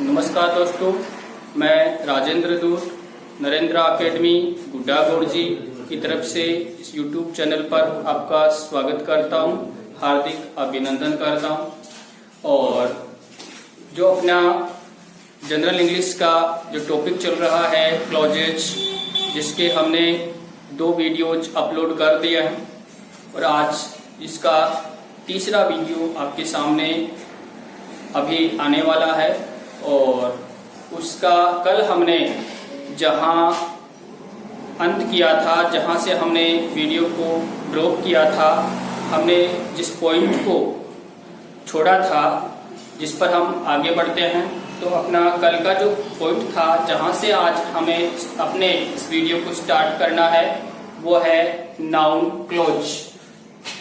नमस्कार दोस्तों, मैं राजेंद्र दूत नरेंद्र एकेडमी गुड्डागौड़ जी की तरफ से इस YouTube चैनल पर आपका स्वागत करता हूं, हार्दिक अभिनंदन करता हूं। और जो अपना जनरल इंग्लिश का जो टॉपिक चल रहा है क्लॉजेज, जिसके हमने 2 वीडियोज अपलोड कर दिया है और आज इसका तीसरा वीडियो आपके सामने अभी आने वाला है। और उसका कल हमने जहां अंत किया था, जहां से हमने वीडियो को ड्रॉप किया था, हमने जिस पॉइंट को छोड़ा था, जिस पर हम आगे बढ़ते हैं, तो अपना कल का जो पॉइंट था जहां से आज हमें अपने इस वीडियो को स्टार्ट करना है वो है नाउन क्लोज।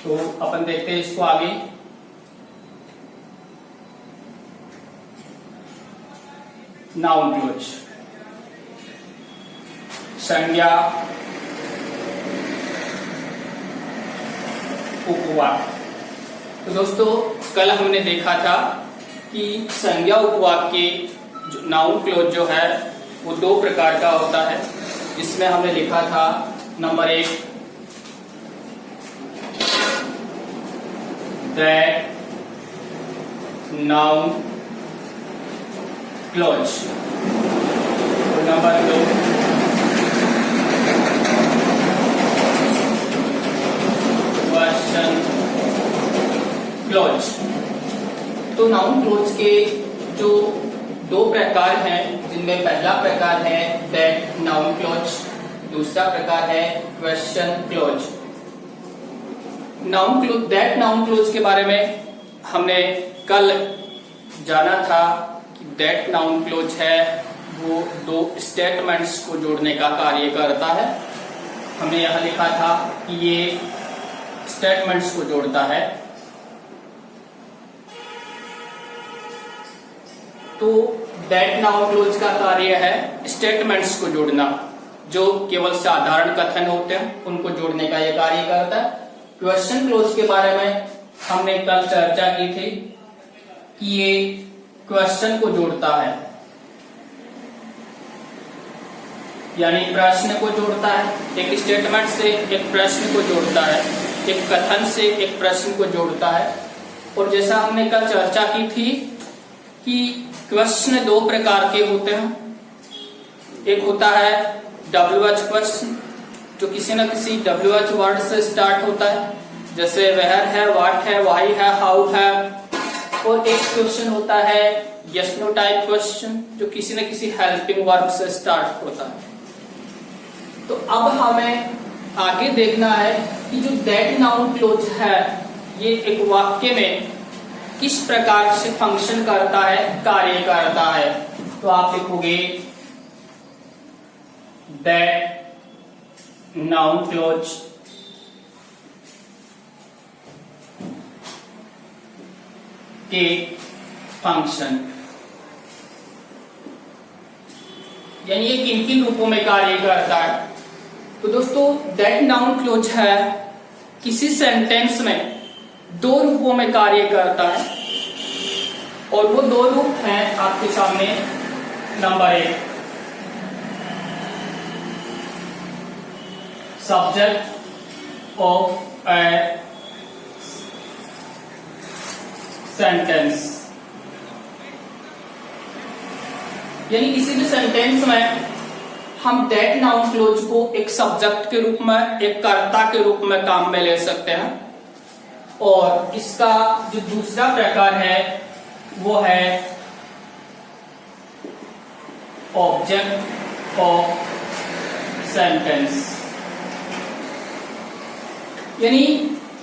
तो अपन देखते हैं इसको आगे। नाउन क्लोज, संज्ञा उपवाक्य। तो दोस्तों कल हमने देखा था कि संज्ञा उपवाक्य के जो नाउन क्लोज जो है वो 2 प्रकार का होता है, जिसमें हमने लिखा था number 1 that noun close, number 2 question close. तो नाउन क्लोज के जो 2 प्रकार हैं, जिनमें पहला प्रकार है दैट नाउन क्लोज, दूसरा प्रकार है question close. Noun close, that noun close के बारे में हमने कल जाना था कि दैट नाउन क्लोज है वो 2 स्टेटमेंट्स को जोड़ने का कार्य करता है। हमने यहां लिखा था कि ये स्टेटमेंट्स को जोड़ता है। तो दैट नाउन क्लोज का कार्य है स्टेटमेंट्स को जोड़ना, जो केवल साधारण कथन होते हैं उनको जोड़ने का यह कार्य करता है। क्वेश्चन क्लोज के बारे में हमने कल चर्चा की थी कि ये क्वेश्चन को जोड़ता है, यानी प्रश्न को जोड़ता है। एक स्टेटमेंट से एक प्रश्न को जोड़ता है, एक कथन से एक प्रश्न को जोड़ता है। और जैसा हमने कल चर्चा की थी कि क्वेश्चन 2 प्रकार के होते हैं। एक होता है WH क्वेश्चन, जो किसी न किसी WH वर्ड से स्टार्ट होता है, जैसे वेयर है, व्हाट है, व्हाई है, हाउ है। और एक क्वेश्चन होता है यस नो टाइप क्वेश्चन, जो किसी न किसी हेल्पिंग वर्ब से स्टार्ट होता है। तो अब हमें आगे देखना है कि जो दैट नाउन क्लोज है ये एक वाक्य में किस प्रकार से फंक्शन करता है, कार्य करता है। तो आप लिखोगे दैट नाउन क्लोज के फंक्शन, यानी ये किन किन रूपों में कार्य करता है। तो दोस्तों दैट नाउन क्लोज है किसी सेंटेंस में 2 रूपों में कार्य करता है, और वो 2 रूप हैं आपके सामने। Number 1 subject of a sentence, यानी किसी भी सेंटेंस में हम दैट नाउन क्लोज को एक सब्जेक्ट के रूप में, एक कर्ता के रूप में काम में ले सकते हैं। और इसका जो दूसरा प्रकार है वो है ऑब्जेक्ट ऑफ सेंटेंस, यानी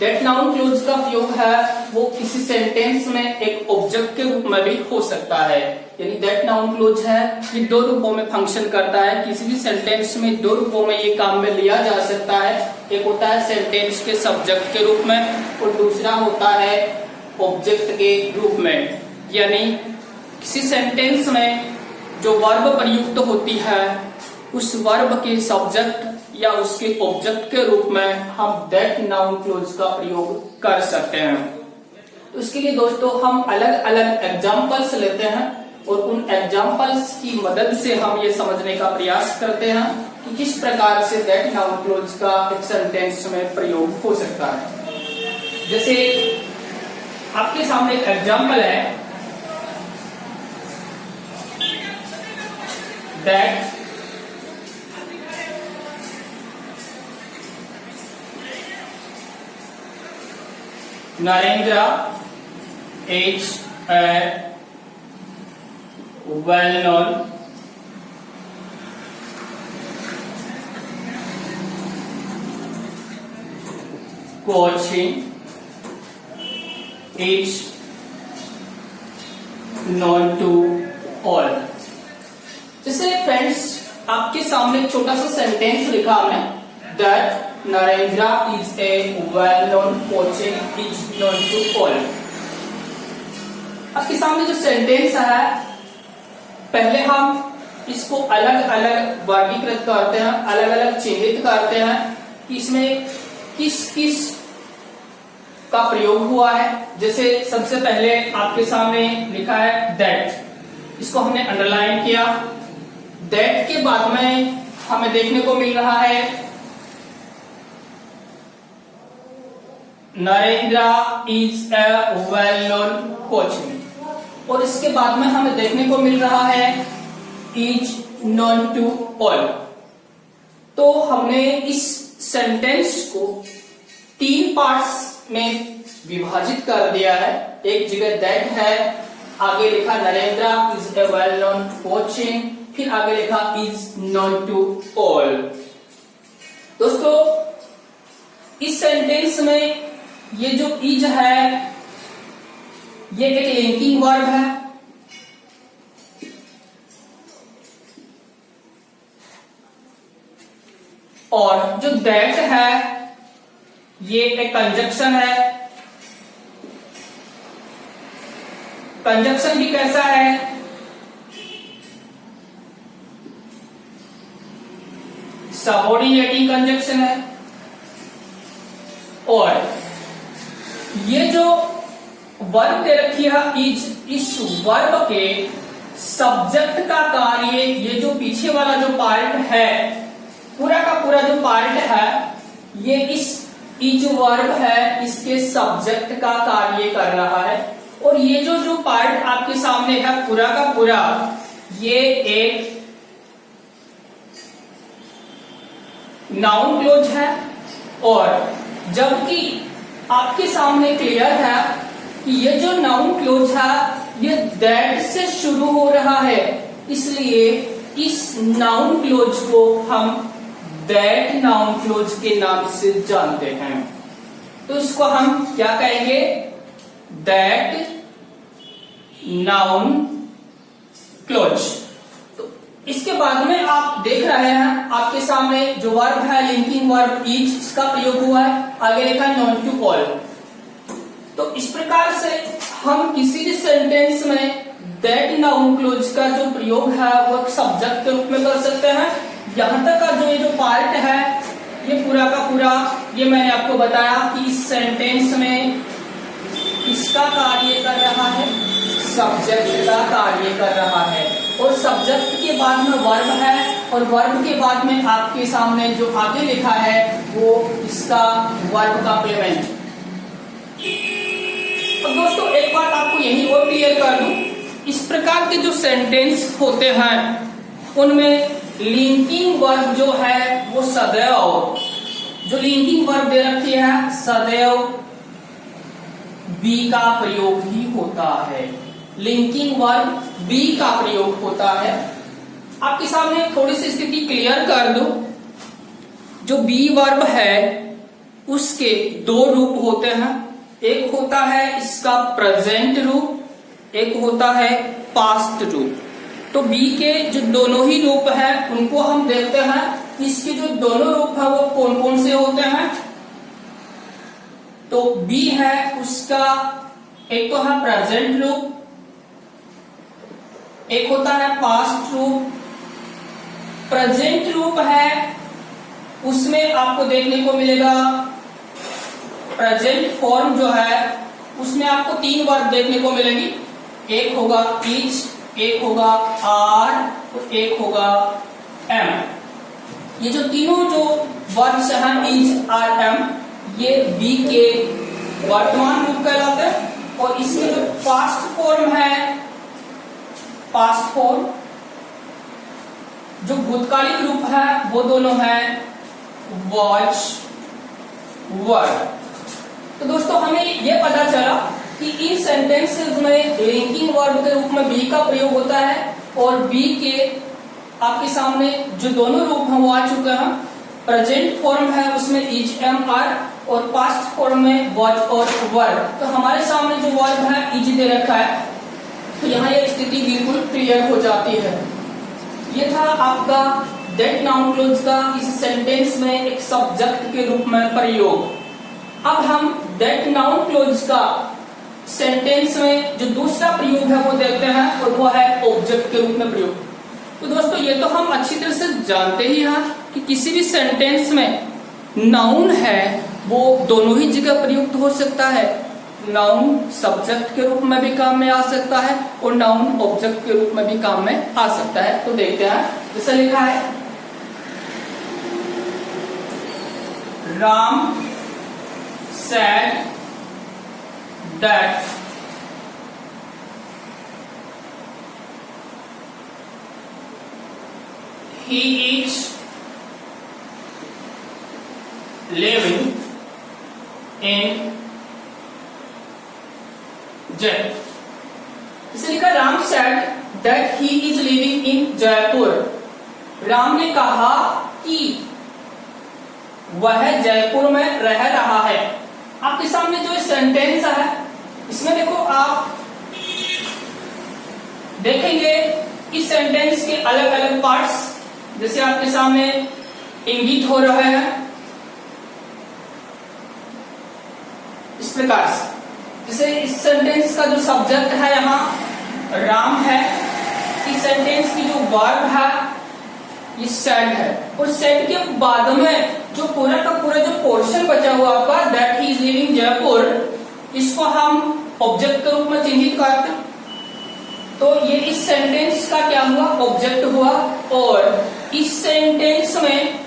दैट नाउन क्लोज का प्रयोग है वो किसी सेंटेंस में एक ऑब्जेक्ट के रूप में भी हो सकता है। यानी दैट नाउन क्लोज है ये 2 रूपों में फंक्शन करता है। किसी भी सेंटेंस में 2 रूपों में ये काम में लिया जा सकता है। एक होता है सेंटेंस के सब्जेक्ट के रूप में और दूसरा होता है ऑब्जेक्ट के रूप में। यानी किसी सेंटेंस में जो वर्ब प्रयुक्त होती है उस वर्ब के सब्जेक्ट या उसके ऑब्जेक्ट के रूप में हम दैट नाउन क्लोज का प्रयोग कर सकते हैं। तो इसके लिए दोस्तों हम अलग अलग एग्जांपल्स लेते हैं और उन एग्जाम्पल्स की मदद से हम ये समझने का प्रयास करते हैं कि किस प्रकार से दैट नाउन क्लोज का एक सेंटेंस में प्रयोग हो सकता है। जैसे आपके सामने एक एग्जाम्पल है, that Narendra is a well-known coaching is known to all। जैसे फ्रेंड्स आपके सामने एक छोटा सा सेंटेंस लिखा हमने, that Narendra is a well-known coaching is known to all। आपके सामने जो सेंटेंस है, पहले हम इसको अलग अलग वर्गीकृत करते हैं, अलग अलग चिन्हित करते हैं कि इसमें किस किस का प्रयोग हुआ है। जैसे सबसे पहले आपके सामने लिखा है दैट, इसको हमने अंडरलाइन किया। दैट के बाद में हमें देखने को मिल रहा है Narendra is a well known coaching, और इसके बाद में हमें देखने को मिल रहा है इज नोन टू ऑल। तो हमने इस सेंटेंस को 3 पार्ट्स में विभाजित कर दिया है। एक जगह दैट है, आगे लिखा Narendra is a well known coaching, फिर आगे लिखा इज नोन टू ऑल। दोस्तों इस सेंटेंस में ये जो इज है ये एक लिंकिंग वर्ब है, और जो दैट है ये एक कंजक्शन है। कंजक्शन भी कैसा है, सबऑर्डिनेटिंग कंजक्शन है। और ये जो वर्ब दे रखी है इज, इस वर्ब के सब्जेक्ट का कार्य, ये जो पीछे वाला जो पार्ट है, पूरा का पूरा जो पार्ट है, ये इस इज वर्ब है, इसके सब्जेक्ट का कार्य कर रहा है। और ये जो पार्ट आपके सामने है पूरा का पूरा, ये एक नाउन क्लोज है। और जबकि आपके सामने क्लियर है कि ये जो नाउन क्लोज है ये दैट से शुरू हो रहा है, इसलिए इस नाउन क्लोज को हम दैट नाउन क्लोज के नाम से जानते हैं। तो इसको हम क्या कहेंगे, दैट नाउन क्लोज। तो इसके बाद में आप देख रहे हैं आपके सामने जो वर्ब है लिंकिंग वर्ब इज, इसका प्रयोग हुआ है, आगे लिखा है नॉन टू ऑल। तो इस प्रकार से हम किसी भी सेंटेंस में दैट नाउन क्लोज का जो प्रयोग है वो एक सब्जेक्ट के रूप में कर सकते हैं। यहां तक का जो ये जो पार्ट है ये पूरा का पूरा, ये मैंने आपको बताया कि इस सेंटेंस में किसका कार्य कर रहा है, सब्जेक्ट का कार्य कर रहा है। और सब्जेक्ट के बाद में वर्ब है, और वर्ब के बाद में आपके सामने जो आगे लिखा है वो इसका वर्ब का कॉम्प्लीमेंट। अब दोस्तों एक बात आपको यही और क्लियर कर दूं, इस प्रकार के जो सेंटेंस होते हैं उनमें लिंकिंग वर्ब जो है वो सदैव, जो लिंकिंग वर्ब दे रखी है सदैव बी का प्रयोग ही होता है। लिंकिंग वर्ब बी का प्रयोग होता है। आपके सामने थोड़ी सी स्थिति क्लियर कर दूं, जो बी वर्ब है उसके 2 रूप होते हैं। एक होता है इसका प्रेजेंट रूप, एक होता है पास्ट रूप। तो बी के जो दोनों ही रूप हैं उनको हम देखते हैं। इसके जो दोनों रूप है वो कौन कौन से होते हैं। तो बी है उसका एक तो है प्रेजेंट रूप, एक होता है पास्ट रूप। प्रेजेंट रूप है उसमें आपको देखने को मिलेगा प्रेजेंट फॉर्म जो है उसमें आपको 3 वर्ब देखने को मिलेगी। एक होगा इज, एक होगा आर और एक होगा एम। ये जो तीनों जो वर्ब्स हैं इज आर एम, ये बी के वर्तमान रूप कहलाते हैं। और इसमें जो पास्ट फॉर्म है, पास्ट फॉर्म जो भूतकालिक रूप है वो दोनों हैं वॉच, वर। तो दोस्तों हमें ये पता चला कि इन सेंटेंसेस में लिंकिंग वर्ब के रूप में बी का प्रयोग होता है और बी के आपके सामने जो दोनों रूप हैं वो आ चुके हैं। प्रेजेंट फॉर्म है उसमें इज एम आर और पास्ट फॉर्म में वॉच और वर। तो हमारे सामने जो वर्ब है इज दे रखा है, तो यहाँ ये स्थिति बिल्कुल क्लियर हो जाती है। ये था आपका दैट नाउन क्लोज का इस सेंटेंस में एक सब्जेक्ट के रूप में प्रयोग। अब हम दैट नाउन क्लोज का सेंटेंस में जो दूसरा प्रयोग है वो देखते हैं और वो है ऑब्जेक्ट के रूप में प्रयोग। तो दोस्तों ये तो हम अच्छी तरह से जानते ही हैं कि किसी भी सेंटेंस में नाउन है वो दोनों ही जगह प्रयुक्त हो सकता है। नाउन सब्जेक्ट के रूप में भी काम में आ सकता है और नाउन ऑब्जेक्ट के रूप में भी काम में आ सकता है। तो देखते हैं, जैसे लिखा है Ram said that he is living in Jaipur. इसे लिखा Ram said that he is living in Jaipur. Ram ने कहा कि वह जयपुर में रह रहा है। आपके सामने जो सेंटेंस है इसमें देखो, आप देखेंगे इस सेंटेंस के अलग अलग पार्ट्स जैसे आपके सामने इंगित हो रहे हैं इस प्रकार से। जैसे इस सेंटेंस का जो सब्जेक्ट है यहाँ राम है, इस सेंटेंस की जो वर्ब है ये सेड है और सेड के बाद में जो पूरा का पूरा जो पोर्शन बचा हुआ आपका that he is living Jaipur, इसको हम ऑब्जेक्ट के रूप में चिन्हित करते हैं। तो ये इस सेंटेंस का क्या हुआ, ऑब्जेक्ट हुआ। और इस सेंटेंस में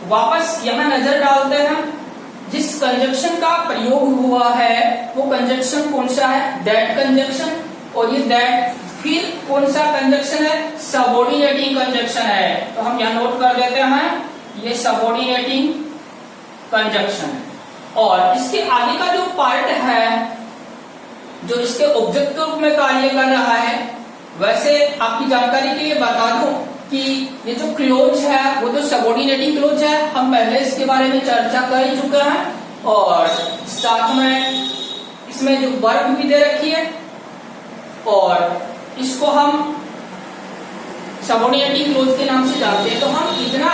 वापस यहां नजर डालते हैं, जिस कंजक्शन का प्रयोग हुआ है वो कंजक्शन कौन सा है, दैट कंजक्शन। और ये दैट फिर कौन सा कंजक्शन है, सबऑर्डिनेटिंग कंजक्शन है। तो हम यहां नोट कर देते हैं ये सबऑर्डिनेटिंग कंजक्शन है। और इसके आगे का जो पार्ट है जो इसके ऑब्जेक्ट के रूप में कार्य कर रहा है, वैसे आपकी जानकारी के लिए बता दूं कि ये जो क्लोज है वो तो सबऑर्डिनेटिंग क्लोज है, हम पहले इसके बारे में चर्चा कर ही चुके हैं। और साथ में इसमें जो वर्ब भी दे रखी है और इसको हम सबऑर्डिनेटिंग क्लोज के नाम से जानते हैं। तो हम इतना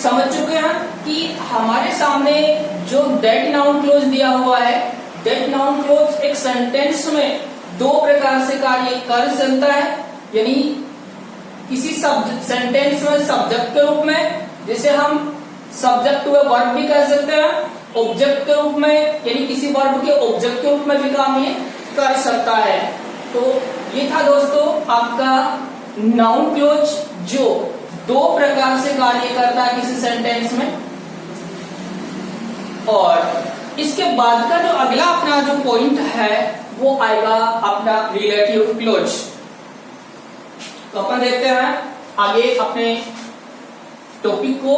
समझ चुके हैं कि हमारे सामने जो दैट नाउन क्लोज दिया हुआ है, दैट नाउन क्लोज एक सेंटेंस में दो प्रकार से कार्य कर सकता है। यानी किसी सेंटेंस में सब्जेक्ट के रूप में, जैसे हम सब्जेक्ट हुए वर्ब भी कह सकते हैं, ऑब्जेक्ट के रूप में यानी किसी वर्ब के ऑब्जेक्ट के रूप में भी काम ये कर सकता है। तो ये था दोस्तों आपका नाउन क्लोज जो दो प्रकार से कार्य करता है किसी सेंटेंस में। और इसके बाद का जो अगला अपना जो पॉइंट है वो आएगा अपना रिलेटिव क्लोज। तो अपन देखते हैं आगे अपने टॉपिक को,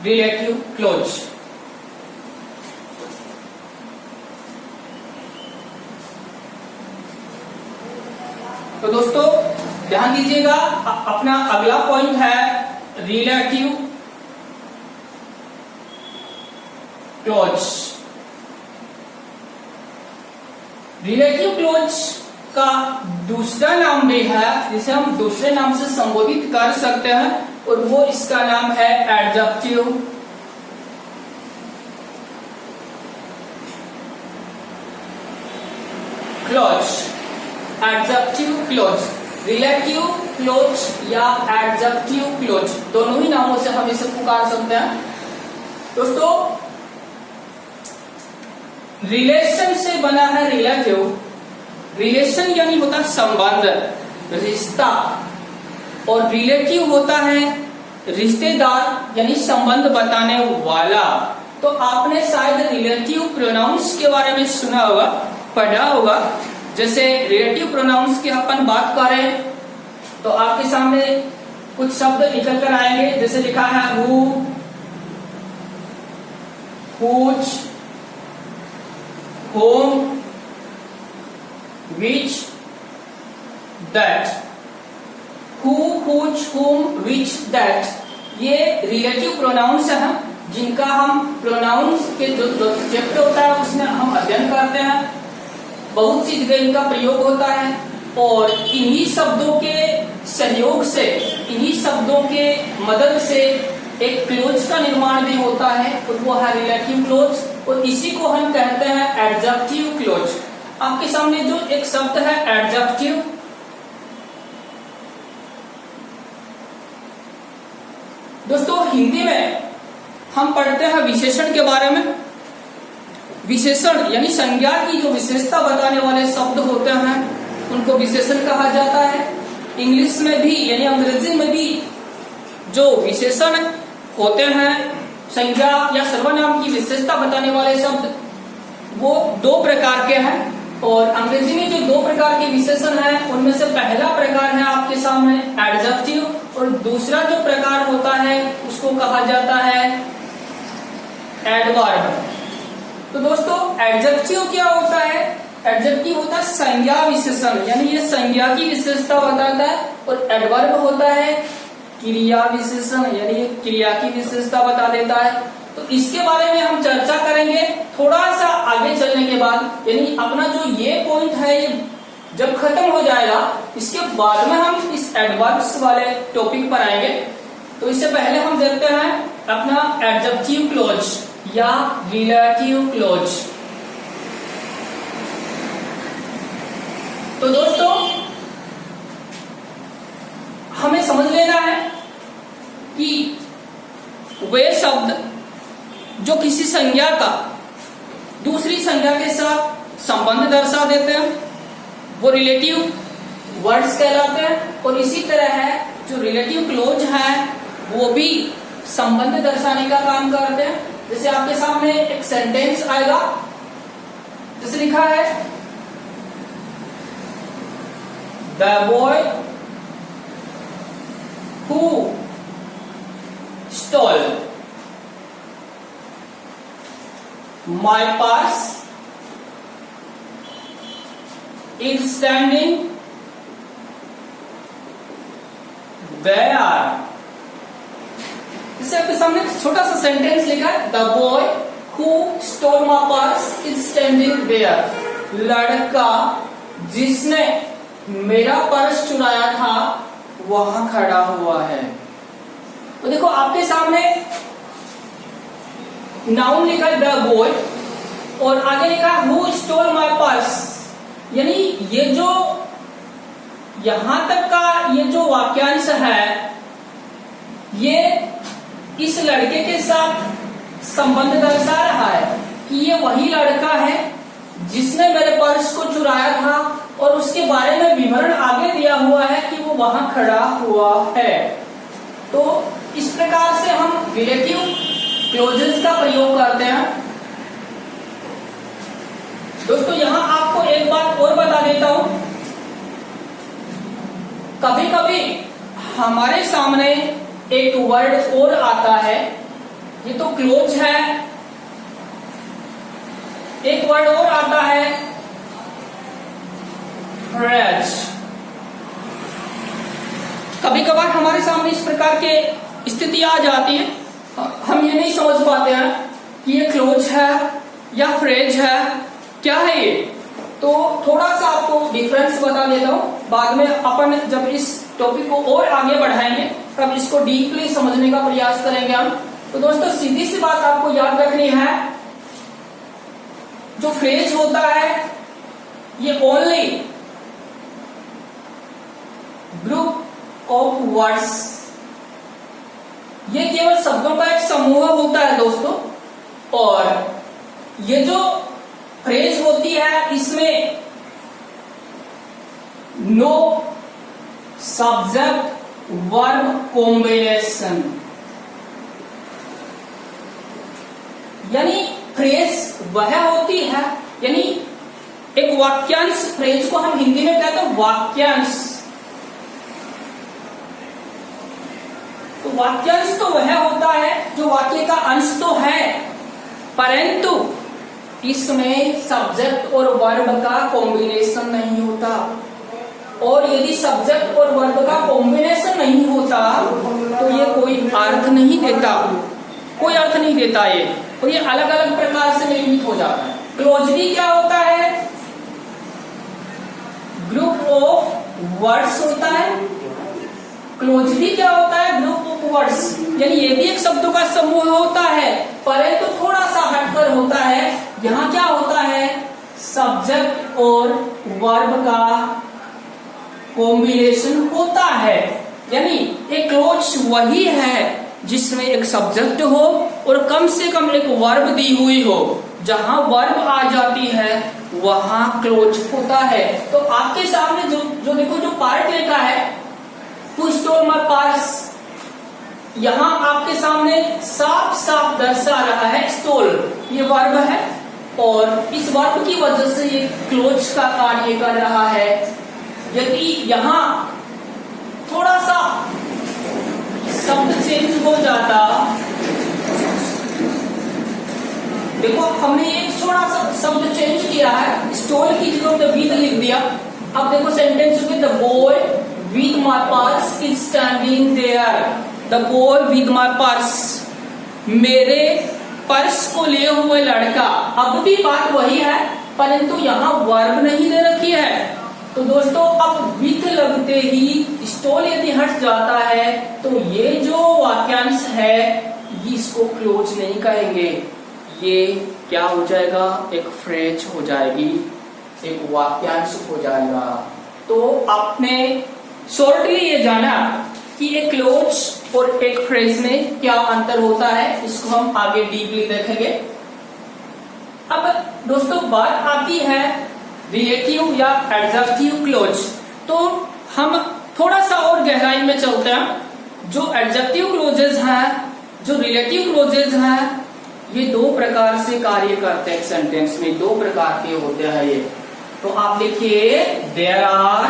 रिलेटिव क्लोज। तो दोस्तों ध्यान दीजिएगा, अपना अगला पॉइंट है रिलेटिव क्लोज। रिलेटिव क्लोज का दूसरा नाम भी है जिसे हम दूसरे नाम से संबोधित कर सकते हैं और वो इसका नाम है adjective close. Adjective close, relative close या एडजेक्टिव क्लोज, दोनों ही नामों से हम इसे पुकार सकते हैं। दोस्तों रिलेशन से बना है रिलेटिव। रिलेशन यानी होता है संबंध, रिश्ता, और रिलेटिव होता है रिश्तेदार यानी संबंध बताने वाला। तो आपने शायद रिलेटिव प्रोनाउंस के बारे में सुना होगा, पढ़ा होगा। जैसे रिलेटिव प्रोनाउंस की अपन बात करें तो आपके सामने कुछ शब्द निकल कर आएंगे। जैसे लिखा है who, हुच, home, which, that. Who, हुच, home, which, that, ये रिलेटिव प्रोनाउंस है जिनका हम प्रोनाउंस के जो चैप्टर होता है उसमें हम अध्ययन करते हैं। बहुत सी जगह इनका प्रयोग होता है और इन्हीं शब्दों के सहयोग से, इन्हीं शब्दों के मदद से एक क्लोज का निर्माण भी होता है और वो है रिलेटिव क्लोज, और इसी को हम कहते हैं एडजेक्टिव क्लोज। आपके सामने जो एक शब्द है एडजेक्टिव, दोस्तों हिंदी में हम पढ़ते हैं विशेषण के बारे में। विशेषण यानी संज्ञा की जो विशेषता बताने वाले शब्द होते हैं उनको विशेषण कहा जाता है। इंग्लिश में भी यानी अंग्रेजी में भी जो विशेषण होते हैं, संज्ञा या सर्वनाम की विशेषता बताने वाले शब्द, वो दो प्रकार के हैं। और अंग्रेजी में जो दो प्रकार के विशेषण हैं उनमें से पहला प्रकार है आपके सामने एडजेक्टिव, और दूसरा जो प्रकार होता है उसको कहा जाता है एडवर्ब। तो दोस्तों एडजेक्टिव क्या होता है? एडजेक्टिव होता है संज्ञा विशेषण, यानी ये संज्ञा की विशेषता बताता है, और एडवर्ब होता है क्रिया विशेषण, यानी ये क्रिया की विशेषता बता देता है। तो इसके बारे में हम चर्चा करेंगे थोड़ा सा आगे चलने के बाद, यानी अपना जो ये पॉइंट है ये जब खत्म हो जाएगा इसके बाद में हम इस एडवर्ब्स वाले टॉपिक पर आएंगे। तो इससे पहले हम देखते हैं अपना एडजेक्टिव क्लोज या रिलेटिव क्लोज। तो दोस्तों हमें समझ लेना है कि वे शब्द जो किसी संज्ञा का दूसरी संज्ञा के साथ संबंध दर्शा देते हैं वो रिलेटिव वर्ड्स कहलाते हैं, और इसी तरह है जो रिलेटिव क्लोज है वो भी संबंध दर्शाने का काम करते हैं। जैसे आपके सामने एक सेंटेंस आएगा, जैसे लिखा है the boy who stole my purse is standing there. इससे आपके सामने छोटा सा सेंटेंस लिखा है the boy who stole my purse is standing there. लड़का जिसने मेरा पर्स चुराया था वहां खड़ा हुआ है। तो देखो आपके सामने नाउन लिखा है द बॉय और आगे लिखा है हु स्टोल माई पर्स, यानी ये जो यहां तक का ये जो वाक्यांश है ये इस लड़के के साथ संबंध दर्शा रहा है कि ये वही लड़का है जिसने मेरे पर्स को चुराया था, और उसके बारे में विवरण आगे दिया हुआ है कि वो वहां खड़ा हुआ है। तो इस प्रकार से हम रिलेटिव क्लोजेस का प्रयोग करते हैं। दोस्तों यहां आपको एक बात और बता देता हूं, कभी कभी हमारे सामने एक वर्ड और आता है, ये तो क्लोज है, एक वर्ड और आता है फ्रेज। कभी कभार हमारे सामने इस प्रकार के स्थिति आ जाती है, हम ये नहीं समझ पाते हैं कि ये क्लोज है या फ्रेज है, क्या है ये। तो थोड़ा सा आपको डिफरेंस बता देता हूं, बाद में अपन जब इस टॉपिक को और आगे बढ़ाएंगे तब इसको डीपली समझने का प्रयास करेंगे हम। तो दोस्तों सीधी सी बात आपको याद रखनी है, जो फ्रेज होता है ये ओनली ग्रुप ऑफ वर्ड्स, ये केवल शब्दों का एक समूह होता है दोस्तों। और ये जो फ्रेज होती है इसमें नो सब्जेक्ट वर्ब कॉम्बिनेशन, यानी फ्रेज वह होती है, यानी एक वाक्यांश, फ्रेज को हम हिंदी में कहते हैं वाक्यांश। तो वाक्यांश तो वह होता है जो वाक्य का अंश तो है, परंतु इसमें सब्जेक्ट और वर्ब का कॉम्बिनेशन नहीं होता। और यदि सब्जेक्ट और वर्ब का कॉम्बिनेशन नहीं होता तो ये कोई अर्थ नहीं देता, कोई अर्थ नहीं देता ये, और ये अलग अलग प्रकार से निर्मित हो जाता है। क्लोजली क्या होता है? ग्रुप ऑफ वर्ड्स होता है। क्लोजली क्या होता है? ग्रुप ऑफ वर्ड्स, यानी ये भी एक शब्दों का समूह होता है, परंतु तो थोड़ा सा हटकर होता है। यहाँ क्या होता है? सब्जेक्ट और वर्ब का कॉम्बिनेशन होता है, यानी एक क्लोज वही है जिसमें एक सब्जेक्ट हो और कम से कम एक वर्ब दी हुई हो। जहां वर्ब आ जाती है वहां क्लोज होता है। तो आपके सामने जो देखो जो पार्ट लिखा है, टू स्टोल माय पर्स, यहां आपके सामने साफ साफ दर्शा रहा है स्टोल, ये वर्ब है, और इस वर्ब की वजह से ये क्लोज का कार्य कर रहा है। यदि यहां थोड़ा सा शब्द चेंज हो जाता, देखो हमने एक थोड़ा सा शब्द चेंज किया है, स्टोल की जगह विद लिख दिया। अब देखो सेंटेंस में the boy with my purse is standing there, the boy with my purse, मेरे पर्स को लिए हुए लड़का। अब भी बात वही है, परंतु यहाँ वर्ब नहीं दे रखी है। तो दोस्तों अब विथ लगते ही स्टोल यदि हट जाता है तो ये जो वाक्यांश है इसको क्लोज नहीं कहेंगे, ये क्या हो जाएगा? एक फ्रेज हो जाएगी, एक वाक्यांश हो जाएगा। तो आपने शॉर्टली ये जाना कि एक क्लोज और एक फ्रेज में क्या अंतर होता है, इसको हम आगे डीपली देखेंगे। अब दोस्तों बात आती है रिलेटिव या एडजेक्टिव क्लोज। तो हम थोड़ा सा और गहराई में चलते हैं। जो एडजेक्टिव क्लोजेज हैं, जो रिलेटिव क्लोजेज हैं, ये दो प्रकार से कार्य करते हैं सेंटेंस में, दो प्रकार के होते हैं ये। तो आप लिखिए there are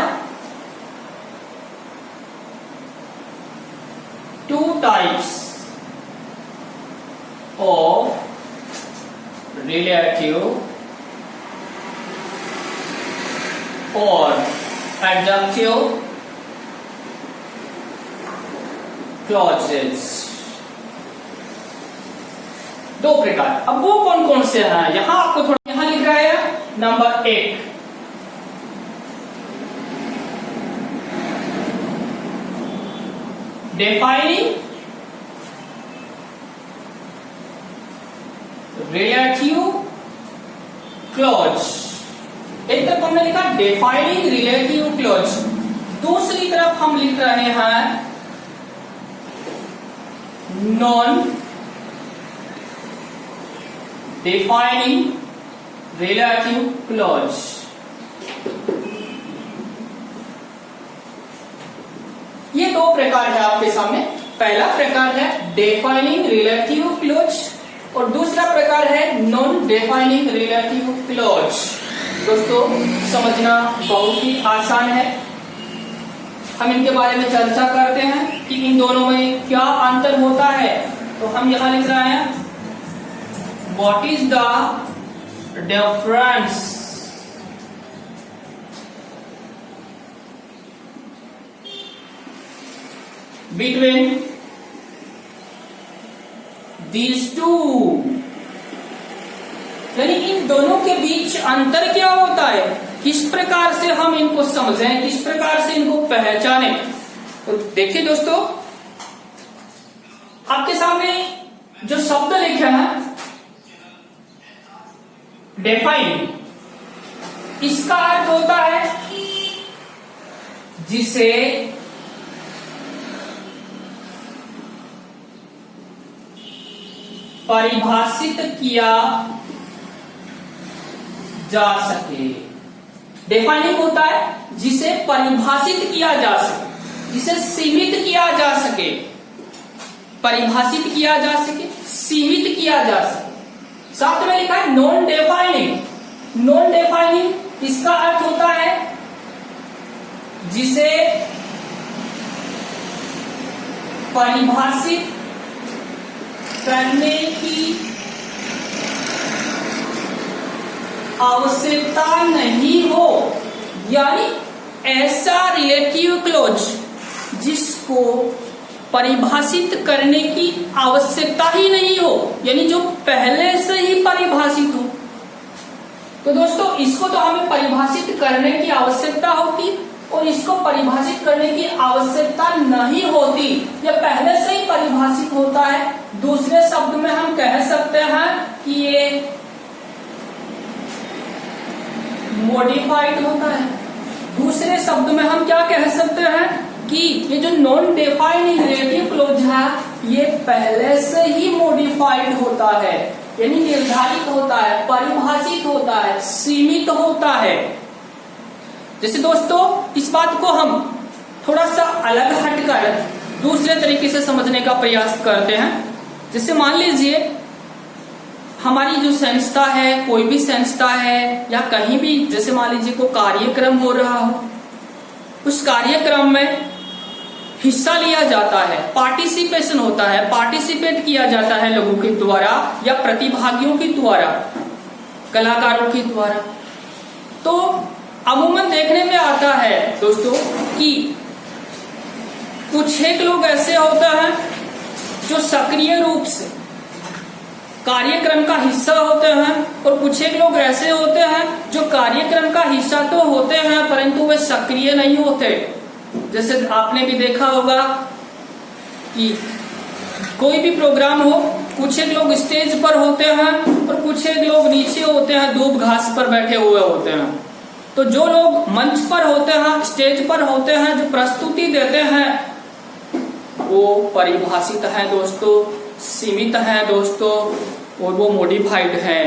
two types of relative और एडजेक्टिव क्लॉजेस, दो प्रकार। अब वो कौन कौन से हैं? यहां आपको थोड़ा यहां लिख रहा है नंबर 1, डिफाइनिंग रिलेटिव क्लॉज। एक तरफ हमने लिखा डिफाइनिंग रिलेटिव क्लॉज, दूसरी तरफ हम लिख रहे हैं नॉन डिफाइनिंग रिलेटिव क्लॉज। ये दो प्रकार है आपके सामने। पहला प्रकार है डिफाइनिंग रिलेटिव क्लॉज और दूसरा प्रकार है नॉन डिफाइनिंग रिलेटिव क्लॉज। दोस्तों समझना बहुत ही आसान है। हम इनके बारे में चर्चा करते हैं कि इन दोनों में क्या अंतर होता है। तो हम यहां लिख रहे हैं what is the difference between these two, यानी इन दोनों के बीच अंतर क्या होता है, किस प्रकार से हम इनको समझें, किस प्रकार से इनको पहचानें। तो देखिए दोस्तों आपके सामने जो शब्द लिखे हैं डिफाइन, इसका अर्थ होता है जिसे परिभाषित किया जा सके। डिफाइनिंग होता है जिसे परिभाषित किया जा सके। जिसे सीमित किया जा सके, परिभाषित किया जा सके, सीमित किया जा सके। साथ में लिखा है नॉन डेफाइनिंग। नॉन डेफाइनिंग इसका अर्थ होता है जिसे परिभाषित करने की आवश्यकता नहीं हो, यानी ऐसा रिलेटिव क्लोज जिसको परिभाषित करने की आवश्यकता ही नहीं हो, यानी जो पहले से ही परिभाषित हो। तो दोस्तों इसको तो हमें परिभाषित करने की आवश्यकता होती और इसको परिभाषित करने की आवश्यकता नहीं होती, यह पहले से ही परिभाषित होता है। दूसरे शब्द में हम कह सकते हैं कि ये मॉडिफाइड होता है। दूसरे शब्द में हम क्या कह सकते हैं कि ये जो नॉन डेफाइनिंग रिलेटिव क्लोज है ये पहले से ही मॉडिफाइड होता है, यानी निर्धारित होता है, परिभाषित होता है, सीमित होता है। जैसे दोस्तों इस बात को हम थोड़ा सा अलग हटकर दूसरे तरीके से समझने का प्रयास करते हैं। जैसे मान लीजिए हमारी जो संस्था है, कोई भी संस्था है या कहीं भी, जैसे मान लीजिए कोई कार्यक्रम हो रहा हो, उस कार्यक्रम में हिस्सा लिया जाता है, पार्टिसिपेशन होता है, पार्टिसिपेट किया जाता है लोगों के द्वारा या प्रतिभागियों के द्वारा, कलाकारों के द्वारा। तो अमूमन देखने में आता है दोस्तों कि कुछ एक लोग ऐसे होते हैं जो सक्रिय रूप से कार्यक्रम का हिस्सा होते हैं और कुछ एक लोग ऐसे होते हैं जो कार्यक्रम का हिस्सा तो होते हैं परंतु वे सक्रिय नहीं होते। जैसे आपने भी देखा होगा कि कोई भी प्रोग्राम हो, कुछ एक लोग स्टेज पर होते हैं और कुछ एक लोग नीचे होते हैं, दूब घास पर बैठे हुए होते हैं। तो जो लोग मंच पर होते हैं, स्टेज पर होते हैं, जो प्रस्तुति देते हैं, वो परिभाषित है दोस्तों, सीमित है दोस्तों, और वो मॉडिफाइड है।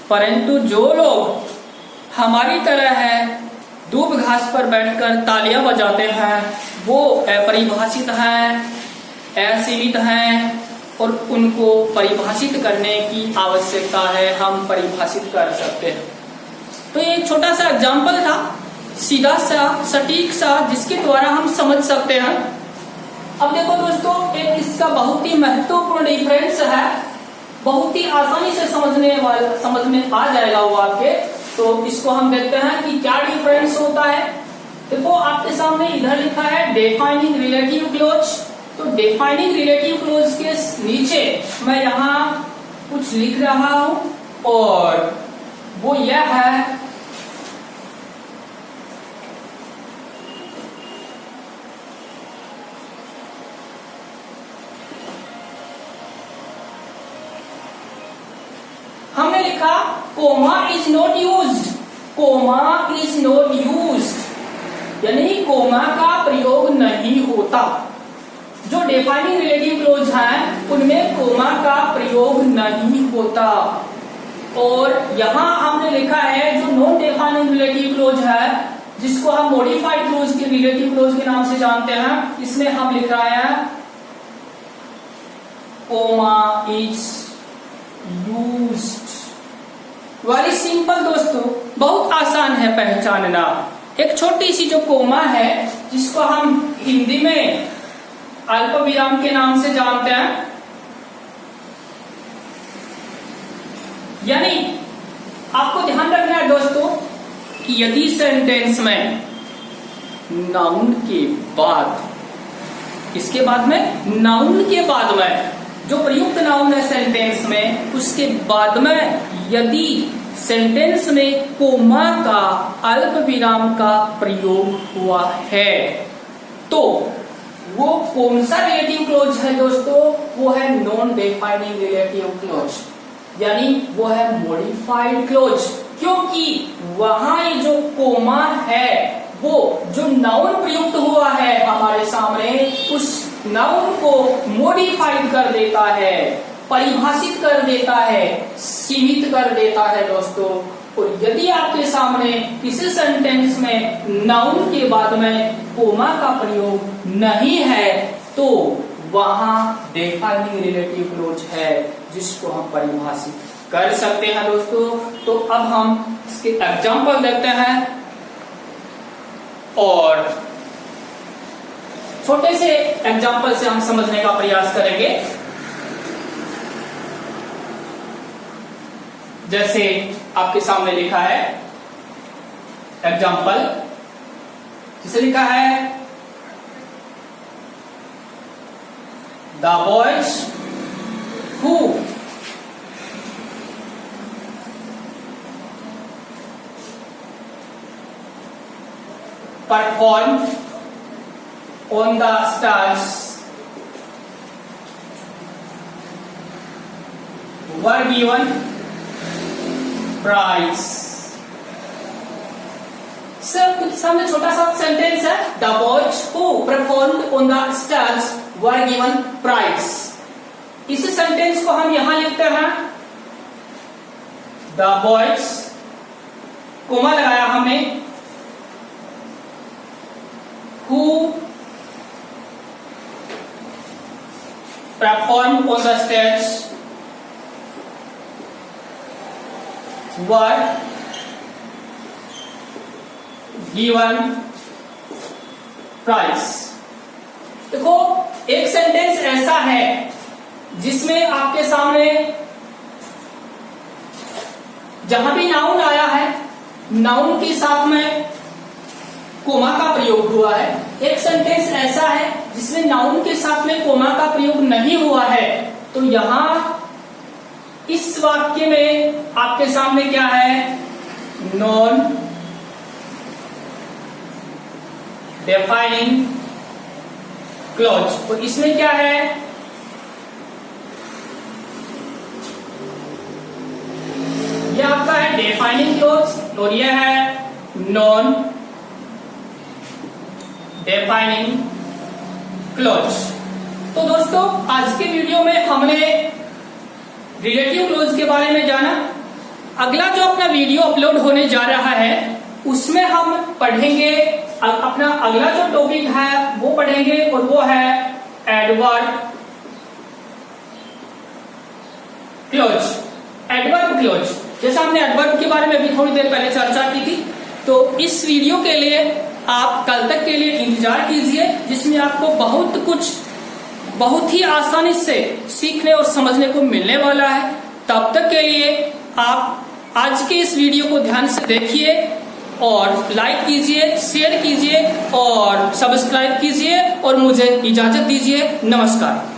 परंतु जो लोग हमारी तरह है, दूब घास पर बैठकर तालियां बजाते हैं, वो अपरिभाषित हैं, असीमित हैं और उनको परिभाषित करने की आवश्यकता है, हम परिभाषित कर सकते हैं। तो ये एक छोटा सा एग्जाम्पल था, सीधा सा, सटीक सा, जिसके द्वारा हम समझ सकते हैं। अब देखो दोस्तों, एक इसका बहुत ही महत्वपूर्ण डिफरेंस है, बहुत ही आसानी से समझ में आ जाएगा वो आपके। तो इसको हम देखते हैं कि क्या डिफरेंस होता है। देखो आपके सामने इधर लिखा है डिफाइनिंग रिलेटिव क्लोज। तो डिफाइनिंग रिलेटिव क्लोज के नीचे मैं यहाँ कुछ लिख रहा हूं और वो यह है हमने लिखा comma is not used, comma is not used, यानी कोमा का प्रयोग नहीं होता। जो डिफाइनिंग रिलेटिव क्लोज हैं उनमें कोमा का प्रयोग नहीं होता। और यहां हमने लिखा है जो नॉन डिफाइनिंग रिलेटिव क्लोज है, जिसको हम मॉडिफाइड क्लोज के रिलेटिव क्लोज के नाम से जानते हैं, इसमें हम लिख रहे हैं comma is used. Very simple दोस्तों, बहुत आसान है पहचानना। एक छोटी सी जो कोमा है जिसको हम हिंदी में अल्प विराम के नाम से जानते हैं, यानी आपको ध्यान रखना है दोस्तों कि यदि सेंटेंस में नाउन के बाद, इसके बाद में नाउन के बाद में जो प्रयुक्त नाउन है सेंटेंस में, उसके बाद में यदि सेंटेंस में कोमा का, अल्प विराम का प्रयोग हुआ है तो वो कौन सा रिलेटिव क्लोज है दोस्तों? वो है नॉन डिफाइनिंग रिलेटिव क्लोज, यानी वो है मॉडिफाइड क्लोज। क्योंकि वहां ये जो कोमा है वो जो नाउन प्रयुक्त हुआ है हमारे सामने, उस नाउन को मॉडिफाइड कर देता है, परिभाषित कर देता है, सीमित कर देता है दोस्तों। और यदि आपके सामने किसी सेंटेंस में नाउन के बाद में कोमा का प्रयोग नहीं है तो वहां डेफाइनिंग रिलेटिव क्लोज है, जिसको हम परिभाषित कर सकते हैं दोस्तों। तो अब हम इसके एग्जाम्पल देखते हैं और छोटे से एग्जाम्पल से हम समझने का प्रयास करेंगे। जैसे आपके सामने लिखा है एग्जाम्पल, जिसे लिखा है the boys who performed on the stars were given prize। Sir कुछ सामने छोटा सा सेंटेंस है, the boys who performed on the stars were given prize. इस सेंटेंस को हम यहां लिखते हैं द बॉयज, कोमा लगाया हमने, who performed on the stage were given prize। देखो एक सेंटेंस ऐसा है जिसमें आपके सामने जहां भी नाउन आया है, नाउन के साथ में कोमा का प्रयोग हुआ है। एक सेंटेंस ऐसा है जिसमें नाउन के साथ में कोमा का प्रयोग नहीं हुआ है। तो यहां इस वाक्य में आपके सामने क्या है, नॉन डेफाइनिंग क्लॉज। और इसमें क्या है, यह आपका है डेफाइनिंग क्लॉज और यह है नॉन डेफाइनिंग क्लॉज। तो दोस्तों आज के वीडियो में हमने रिलेटिव क्लॉज के बारे में जाना। अगला जो अपना वीडियो अपलोड होने जा रहा है उसमें हम पढ़ेंगे, अपना अगला जो टॉपिक है वो पढ़ेंगे और वो है एडवर्ब क्लॉज। एडवर्ब क्लॉज, जैसा हमने एडवर्ब के बारे में अभी थोड़ी देर पहले चर्चा की थी। तो इस वीडियो के लिए आप कल तक के लिए इंतजार कीजिए, जिसमें आपको बहुत कुछ बहुत ही आसानी से सीखने और समझने को मिलने वाला है। तब तक के लिए आप आज के इस वीडियो को ध्यान से देखिए और लाइक कीजिए, शेयर कीजिए और सब्सक्राइब कीजिए और मुझे इजाजत दीजिए। नमस्कार।